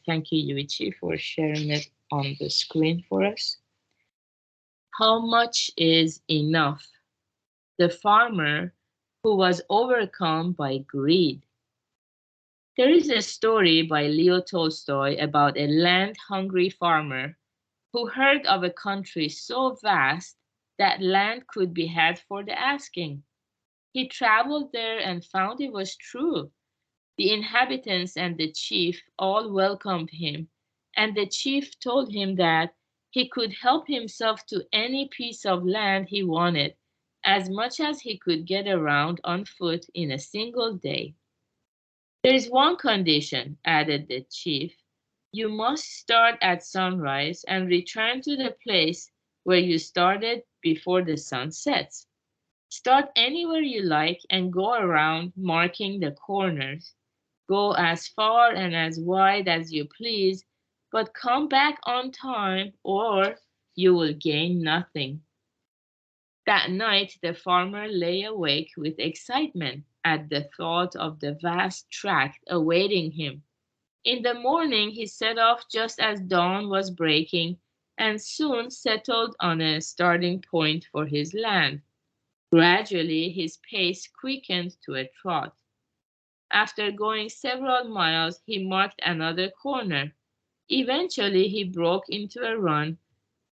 thank you, Yuichi, for sharing it on the screen for us. How much is enough? The farmer who was overcome by greed. There is a story by Leo Tolstoy about a land-hungry farmer who heard of a country so vast that land could be had for the asking. He traveled there and found it was true. The inhabitants and the chief all welcomed him, and the chief told him that he could help himself to any piece of land he wanted, as much as he could get around on foot in a single day. There is one condition, added the chief. You must start at sunrise and return to the place where you started before the sun sets. Start anywhere you like and go around marking the corners. Go as far and as wide as you please, but come back on time or you will gain nothing. That night the farmer lay awake with excitement at the thought of the vast tract awaiting him. In the morning he set off just as dawn was breaking and soon settled on a starting point for his land. Gradually his pace quickened to a trot. After going several miles, he marked another corner. Eventually he broke into a run,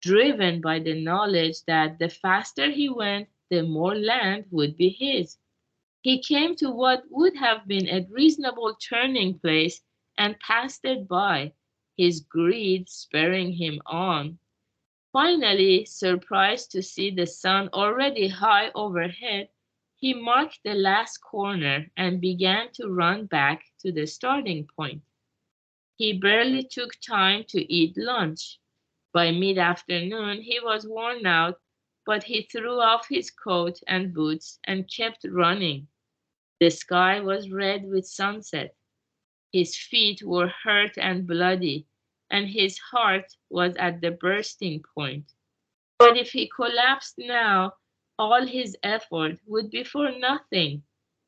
driven by the knowledge that the faster he went, the more land would be his. He came to what would have been a reasonable turning place and passed it by, his greed spurring him on. Finally, surprised to see the sun already high overhead, he marked the last corner and began to run back to the starting point. He barely took time to eat lunch. By mid-afternoon, he was worn out, but he threw off his coat and boots and kept running. The sky was red with sunset. His feet were hurt and bloody, and his heart was at the bursting point. But if he collapsed now, all his effort would be for nothing.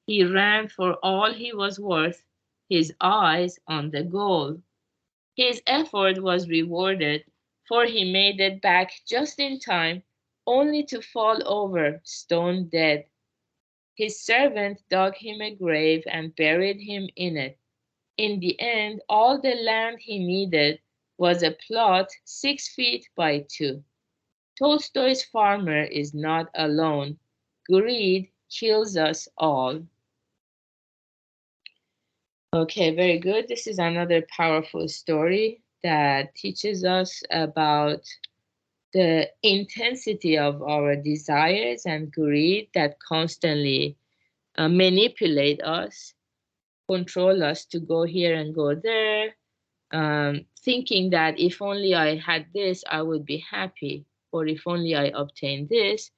He ran for all he was worth, his eyes on the goal. His effort was rewarded, for he made it back just in time, only to fall over, stone dead. His servant dug him a grave and buried him in it. In the end, all the land he needed was a plot 6 feet by 2. Tolstoy's farmer is not alone. Greed kills us all. Okay, very good. This is another powerful story that teaches us about the intensity of our desires and greed that constantly manipulate us, control us to go here and go there, thinking that if only I had this, I would be happy, or if only I obtained this,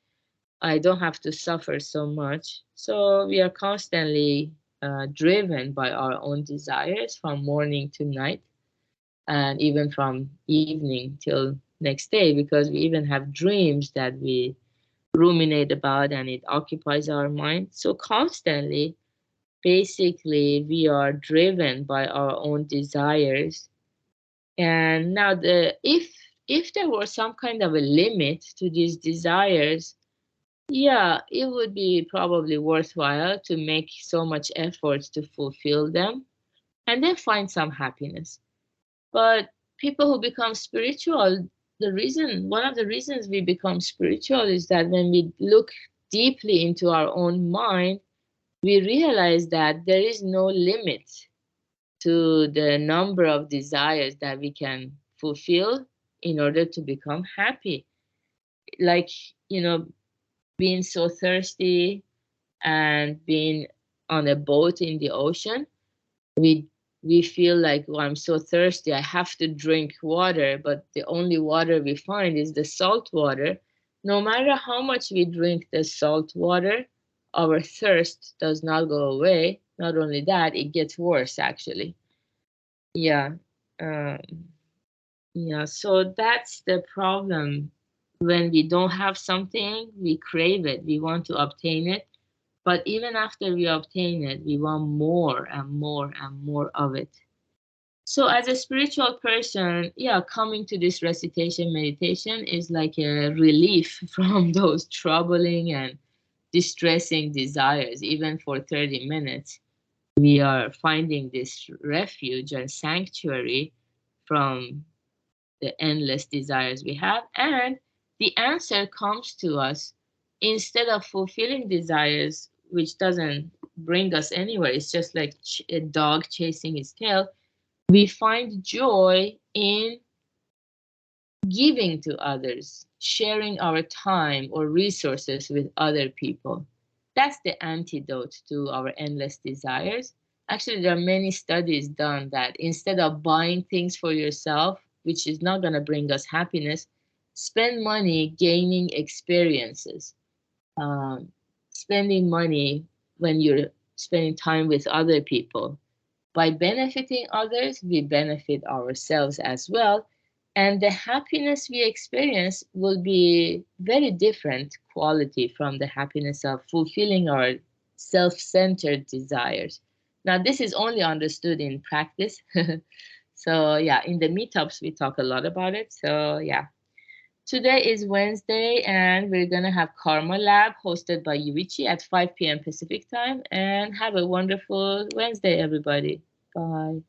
I don't have to suffer so much. So we are constantly driven by our own desires from morning to night, and even from evening till next day, because we even have dreams that we ruminate about and it occupies our mind. So constantly, basically, we are driven by our own desires. And now if there was some kind of a limit to these desires, yeah, it would be probably worthwhile to make so much effort to fulfill them and then find some happiness. But people who become spiritual, one of the reasons we become spiritual is that when we look deeply into our own mind, we realize that there is no limit to the number of desires that we can fulfill in order to become happy. Like, you know, being so thirsty and being on a boat in the ocean, we feel like, oh, I'm so thirsty, I have to drink water, but the only water we find is the salt water. No matter how much we drink the salt water, our thirst does not go away. Not only that, it gets worse actually. Yeah. Um, yeah, so that's the problem. When we don't have something, we crave it, we want to obtain it. But even after we obtain it, we want more and more and more of it. So as a spiritual person, yeah, coming to this recitation meditation is like a relief from those troubling and distressing desires. Even for 30 minutes, we are finding this refuge and sanctuary from the endless desires we have. And the answer comes to us instead of fulfilling desires, which doesn't bring us anywhere. It's just like a dog chasing its tail. We find joy in giving to others, sharing our time or resources with other people. That's the antidote to our endless desires. Actually, there are many studies done that instead of buying things for yourself, which is not going to bring us happiness, spend money gaining experiences. Um, Spending money when you're spending time with other people. By benefiting others, we benefit ourselves as well. And the happiness we experience will be very different quality from the happiness of fulfilling our self-centered desires. Now, this is only understood in practice. So, yeah, in the meetups, we talk a lot about it. So, yeah. Today is Wednesday, and we're going to have Karma Lab hosted by Yuichi at 5 p.m. Pacific time. And have a wonderful Wednesday, everybody. Bye.